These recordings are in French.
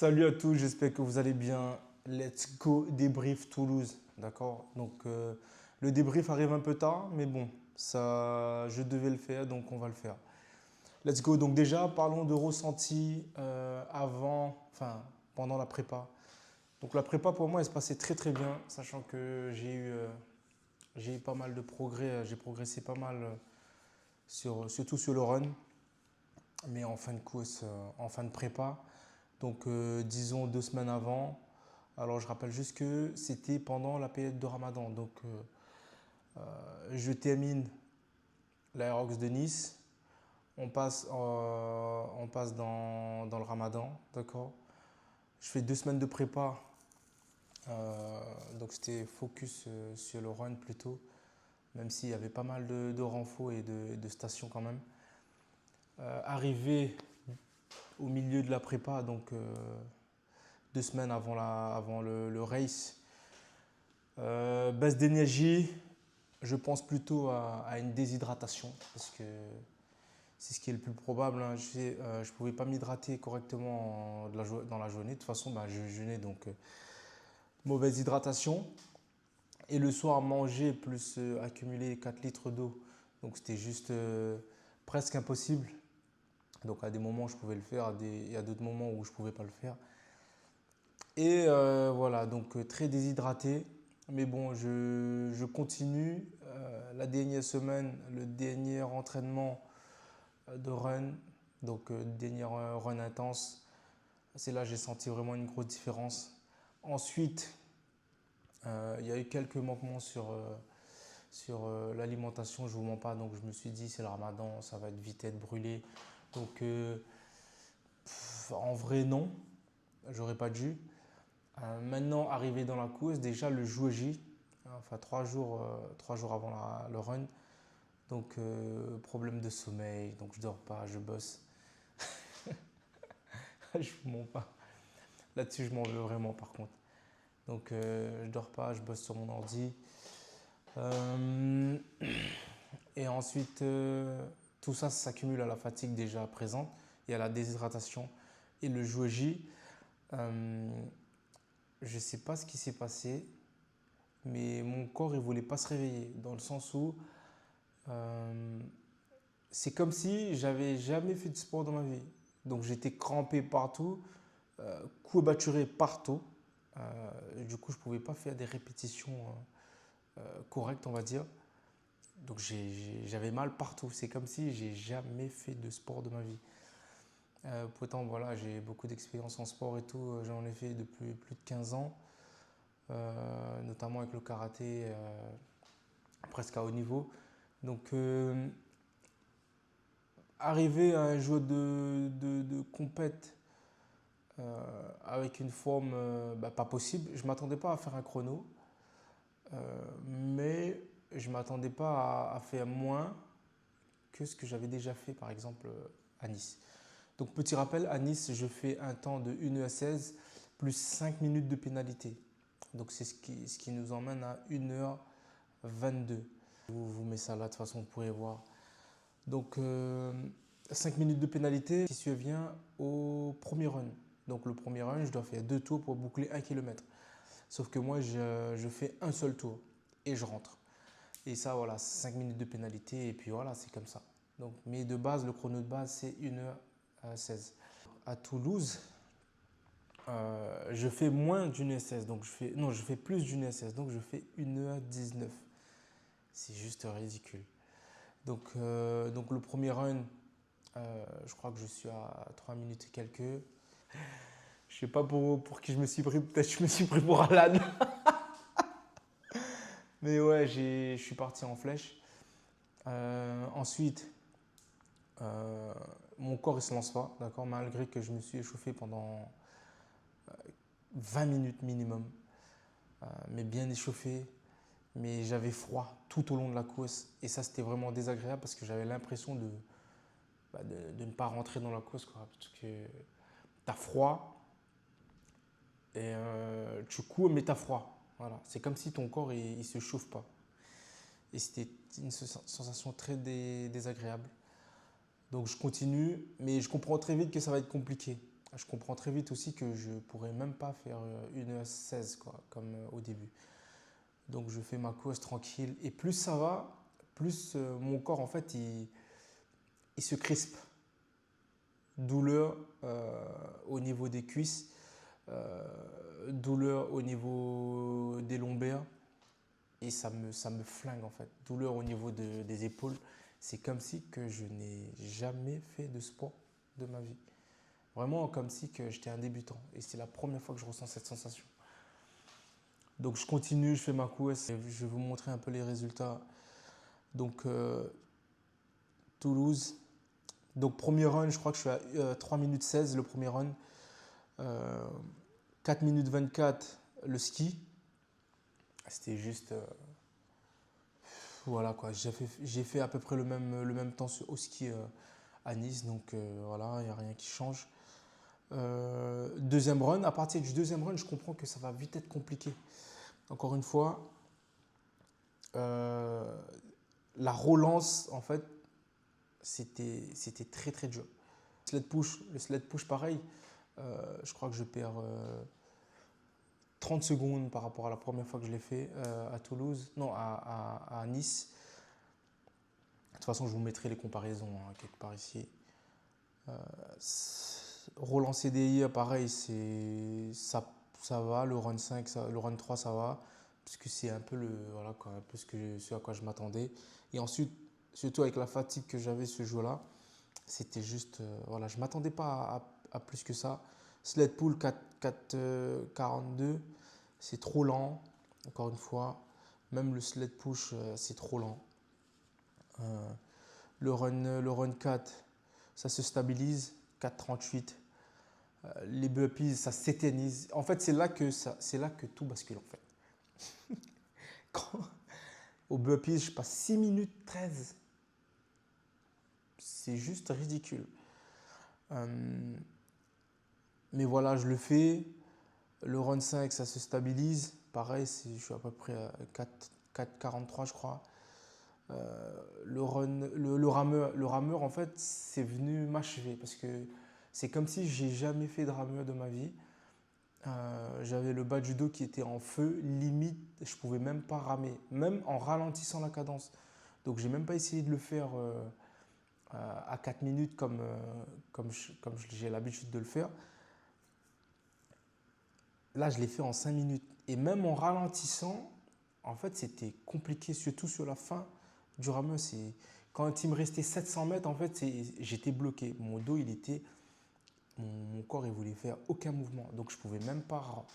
Salut à tous, j'espère que vous allez bien. Let's go débrief Toulouse, d'accord? Donc le débrief arrive un peu tard, mais bon, ça, je devais le faire, donc on va le faire. Let's go. Donc déjà, parlons de ressenti avant, enfin pendant la prépa. Donc la prépa pour moi, elle se passait très très bien, sachant que j'ai eu pas mal de progrès, j'ai progressé pas mal surtout sur le run, mais en fin de course, en fin de prépa. Donc, disons 2 semaines avant. Alors, je rappelle juste que c'était pendant la période de Ramadan. Donc, je termine l'Aerox de Nice. On passe dans le Ramadan, d'accord? Je fais 2 semaines de prépa. Donc, c'était focus sur le run plutôt, même s'il y avait pas mal de renforts et de stations quand même. Arrivé au milieu de la prépa, donc 2 semaines avant le race. Baisse d'énergie, je pense plutôt à une déshydratation parce que c'est ce qui est le plus probable, hein. Je ne pouvais pas m'hydrater correctement dans la journée. De toute façon, bah, je jeûnais, donc mauvaise hydratation. Et le soir, manger plus accumuler 4 litres d'eau. Donc c'était juste presque impossible. Donc à des moments, je pouvais le faire, il y a d'autres moments où je ne pouvais pas le faire. Et voilà, donc très déshydraté. Mais bon, je continue. La dernière semaine, le dernier entraînement de run, donc dernier run intense, c'est là que j'ai senti vraiment une grosse différence. Ensuite, il y a eu quelques manquements sur l'alimentation, je ne vous mens pas. Donc je me suis dit, c'est le ramadan, ça va vite être brûlé. Donc en vrai, non, j'aurais pas dû. Maintenant, arrivé dans la course, déjà le jour J, enfin 3 jours avant le run, donc problème de sommeil, donc je dors pas, je bosse. Je vous mens pas. Là-dessus, je m'en veux vraiment par contre. Donc je dors pas, je bosse sur mon ordi. Euh, et ensuite, tout ça s'accumule à la fatigue déjà présente et à la déshydratation. Et le jour J, je sais pas ce qui s'est passé. Mais mon corps, il ne voulait pas se réveiller, dans le sens où euh, c'est comme si j'avais jamais fait de sport dans ma vie. Donc j'étais crampé partout, courbaturé partout. Du coup, je ne pouvais pas faire des répétitions correctes, on va dire. Donc j'avais mal partout. C'est comme si j'ai jamais fait de sport de ma vie. Pourtant, voilà, j'ai beaucoup d'expérience en sport et tout. J'en ai fait depuis plus de 15 ans, notamment avec le karaté, presque à haut niveau. Donc, arriver à un jeu de compète avec une forme bah, pas possible, je ne m'attendais pas à faire un chrono, mais je ne m'attendais pas à faire moins que ce que j'avais déjà fait, par exemple, à Nice. Donc, petit rappel, à Nice, je fais un temps de 1h16 plus 5 minutes de pénalité. Donc, c'est ce qui nous emmène à 1h22. Je vous mets ça là, de toute façon, vous pourrez voir. Donc, 5 minutes de pénalité qui survient au premier run. Donc, le premier run, je dois faire 2 tours pour boucler 1 km. Sauf que moi, je fais un seul tour et je rentre. Et ça, voilà, 5 minutes de pénalité et puis voilà, c'est comme ça. Donc, mais de base, le chrono de base, c'est 1h16. À Toulouse, je fais moins d'1h16. Donc, je fais plus d'1h16. Donc, je fais 1h19. C'est juste ridicule. Donc le premier run, je crois que je suis à 3 minutes et quelques. Je sais pas pour qui je me suis pris, peut-être je me suis pris pour Alan. Mais ouais, je suis parti en flèche. Ensuite, mon corps il se lance pas, d'accord, malgré que je me suis échauffé pendant 20 minutes minimum, mais bien échauffé. Mais j'avais froid tout au long de la course. Et ça, c'était vraiment désagréable parce que j'avais l'impression de ne pas rentrer dans la course, quoi, parce que tu as froid et tu cours, mais tu as froid. Voilà. C'est comme si ton corps il ne se chauffe pas. Et c'était une sensation très désagréable. Donc je continue, mais je comprends très vite que ça va être compliqué. je comprends très vite aussi que je pourrais même pas faire 1h16 quoi, comme au début. Donc je fais ma course tranquille. Et plus ça va, plus mon corps en fait il se crispe. Douleur au niveau des cuisses, douleur au niveau des lombaires et ça me flingue en fait. Douleur au niveau des épaules. C'est comme si que je n'ai jamais fait de sport de ma vie. Vraiment comme si que j'étais un débutant. Et c'est la première fois que je ressens cette sensation. Donc je continue, je fais ma course. Je vais vous montrer un peu les résultats. Donc Toulouse. Donc premier run, je crois que je suis à 3 minutes 16 le premier run. 4 minutes 24 le ski. C'était juste... voilà quoi, j'ai fait à peu près le même temps au ski à Nice. Donc voilà, il n'y a rien qui change. Deuxième run, à partir du deuxième run, je comprends que ça va vite être compliqué. Encore une fois, la relance, en fait, c'était très très dur. Le sled push, pareil, je crois que je perds 30 secondes par rapport à la première fois que je l'ai fait à Toulouse, non, à Nice. De toute façon, je vous mettrai les comparaisons hein, quelque part ici. Roland CDI, pareil, ça va. Le run 5, le run 3, ça va. Puisque c'est un peu, voilà, quoi, un peu ce à quoi je m'attendais. Et ensuite, surtout avec la fatigue que j'avais ce jour-là, c'était juste, voilà, je ne m'attendais pas à plus que ça. Sled pull 42, c'est trop lent, encore une fois. Même le sled push, c'est trop lent. Le run 4, ça se stabilise, 4,38. Les burpees, ça s'éternise. En fait, c'est là que tout bascule en fait. Quand, au burpees, je passe 6 minutes 13. C'est juste ridicule. Mais voilà, je le fais. Le run 5, ça se stabilise. Pareil, je suis à peu près à 4,43 je crois. Le rameur, en fait, c'est venu m'achever parce que c'est comme si j'ai jamais fait de rameur de ma vie. J'avais le bas du dos qui était en feu, limite, je pouvais même pas ramer, même en ralentissant la cadence. Donc j'ai même pas essayé de le faire à 4 minutes comme j'ai l'habitude de le faire. Là, je l'ai fait en 5 minutes. Et même en ralentissant, en fait, c'était compliqué, surtout sur la fin du rameur. Quand il me restait 700 mètres, en fait, j'étais bloqué. Mon dos, mon corps, il voulait faire aucun mouvement. Donc, je pouvais même pas.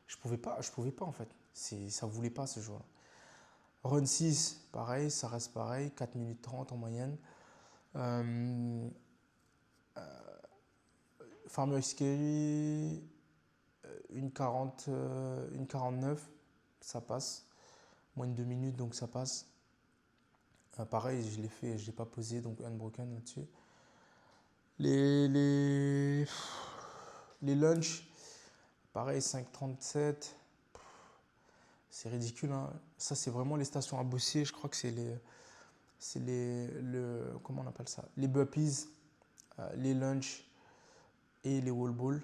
Je pouvais pas en fait. Ça voulait pas ce jour-là. Run 6, pareil, ça reste pareil, 4 minutes 30 en moyenne. Farmer Scary, une 49, ça passe. Moins de 2 minutes, donc ça passe. Pareil, je l'ai fait, je l'ai pas posé, donc unbroken là-dessus. Les lunchs, pareil, 5,37. C'est ridicule, hein. Ça, c'est vraiment les stations à bosser. Je crois que comment on appelle ça? Les burpees, les lunchs et les wall balls.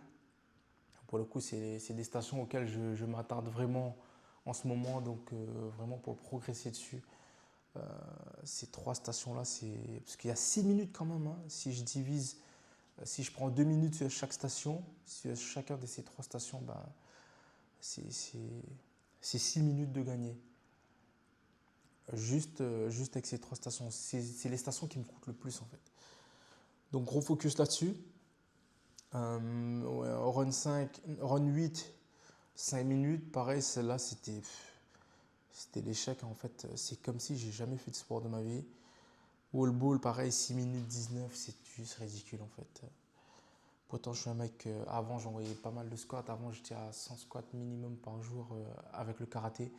Pour le coup, c'est des stations auxquelles je m'attarde vraiment en ce moment, donc vraiment pour progresser dessus. Ces trois stations-là, parce qu'il y a 6 minutes quand même, hein. Si je divise, si je prends 2 minutes sur chaque station, sur chacun de ces trois stations, ben, c'est 6 minutes de gagner. Juste avec ces trois stations. C'est les stations qui me coûtent le plus en fait. Donc gros focus là-dessus. Ouais, run 5, run 8, 5 minutes. Pareil, celle-là, c'était l'échec en fait. C'est comme si j'ai jamais fait de sport de ma vie. Wall ball, pareil, 6 minutes 19, c'est juste ridicule en fait. Pourtant, je suis un mec, avant j'envoyais pas mal de squats. Avant, j'étais à 100 squats minimum par jour avec le karaté.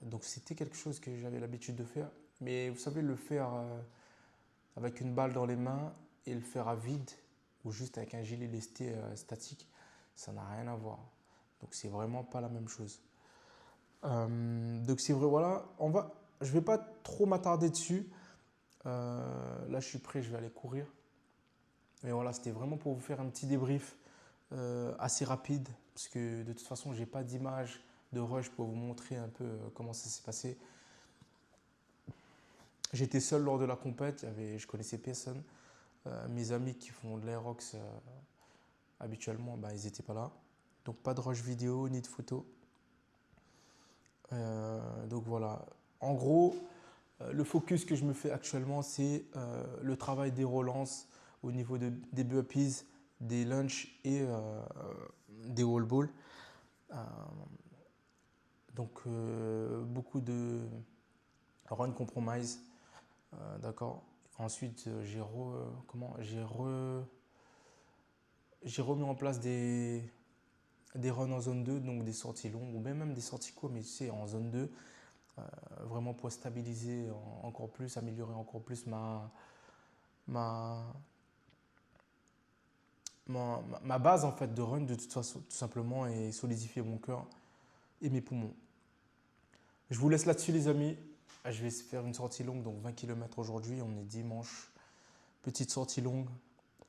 Donc c'était quelque chose que j'avais l'habitude de faire. Mais vous savez, le faire avec une balle dans les mains et le faire à vide ou juste avec un gilet lesté statique, ça n'a rien à voir. Donc c'est vraiment pas la même chose. Donc c'est vrai, voilà, je vais pas trop m'attarder dessus. Là je suis prêt, je vais aller courir. Et voilà, c'était vraiment pour vous faire un petit débrief assez rapide, parce que de toute façon, j'ai pas d'image de rush pour vous montrer un peu comment ça s'est passé. J'étais seul lors de la compète, je connaissais personne. Mes amis qui font de l'aerox habituellement, bah, ils n'étaient pas là. Donc pas de rush vidéo ni de photo. Donc voilà. En gros, le focus que je me fais actuellement, c'est le travail des relances au niveau des burpees, des lunges et des wall balls. Donc beaucoup de run compromise, d'accord. Ensuite, j'ai remis en place des runs en zone 2, donc des sorties longues ou même des sorties courtes, mais tu sais, en zone 2, vraiment pour stabiliser encore plus, améliorer encore plus ma, ma base en fait de run de toute façon, tout simplement, et solidifier mon cœur et mes poumons. Je vous laisse là-dessus les amis. Je vais faire une sortie longue, donc 20 km aujourd'hui, on est dimanche. Petite sortie longue.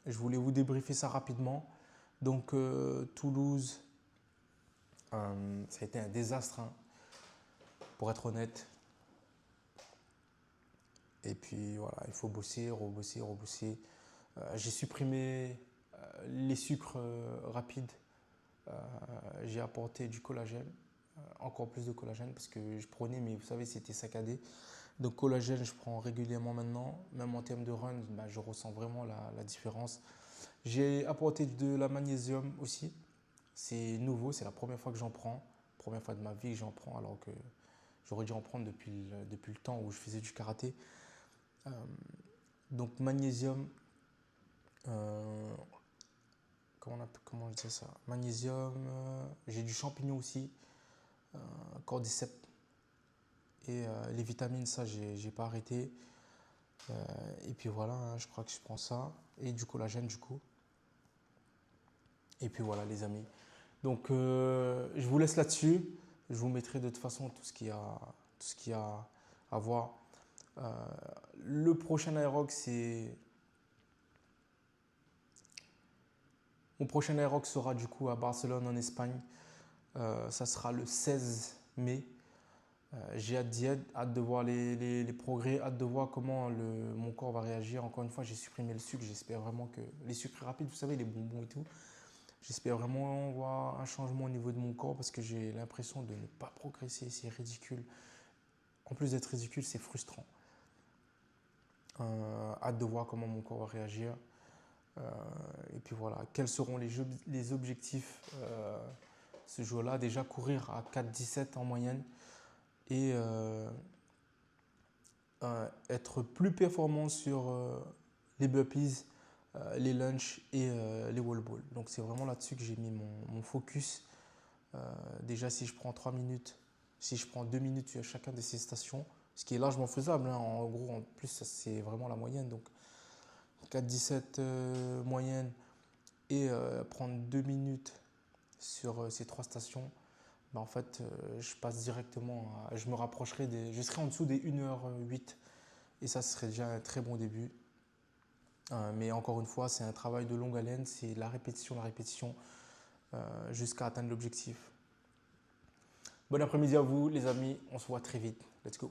Je voulais vous débriefer ça rapidement. Donc Toulouse, ça a été un désastre, hein, pour être honnête. Et puis voilà, il faut bosser, rebosser, rebosser. J'ai supprimé les sucres rapides. J'ai apporté du collagène, encore plus de collagène parce que je prenais, mais vous savez, c'était saccadé. Donc collagène, je prends régulièrement maintenant. Même en termes de run, bah, je ressens vraiment la différence. J'ai apporté de la magnésium aussi. C'est nouveau, c'est la première fois que j'en prends. Première fois de ma vie que j'en prends alors que j'aurais dû en prendre depuis le temps où je faisais du karaté. Donc magnésium, euh, comment je dis ça? Magnésium, j'ai du champignon aussi, cordyceps et les vitamines, ça j'ai pas arrêté. Et puis voilà, hein, je crois que je prends ça et du collagène du coup. Et puis voilà les amis. Donc je vous laisse là-dessus. Je vous mettrai de toute façon tout ce qu'il y a à voir. Le prochain Aerox, c'est mon prochain Aerox sera du coup à Barcelone en Espagne. Ça sera le 16 mai. J'ai hâte d'y être, hâte de voir les progrès, hâte de voir comment mon corps va réagir. Encore une fois, j'ai supprimé le sucre. J'espère vraiment que les sucres rapides, vous savez, les bonbons et tout, j'espère vraiment voir un changement au niveau de mon corps parce que j'ai l'impression de ne pas progresser. C'est ridicule. En plus d'être ridicule, c'est frustrant. Hâte de voir comment mon corps va réagir. Et puis voilà, quels seront les objectifs ce jour-là? Déjà courir à 4,17 en moyenne et être plus performant sur les burpees, les lunges et les wall balls. Donc c'est vraiment là-dessus que j'ai mis mon focus. Déjà si je prends 3 minutes, si je prends 2 minutes sur chacun de ces stations, ce qui est largement faisable, hein, en gros en plus c'est vraiment la moyenne. Donc 4,17 moyenne et prendre 2 minutes sur ces 3 stations, bah en fait, je passe directement, je me rapprocherai je serai en dessous des 1h08 et ça serait déjà un très bon début. Mais encore une fois, c'est un travail de longue haleine, c'est la répétition jusqu'à atteindre l'objectif. Bon après-midi à vous les amis, on se voit très vite. Let's go.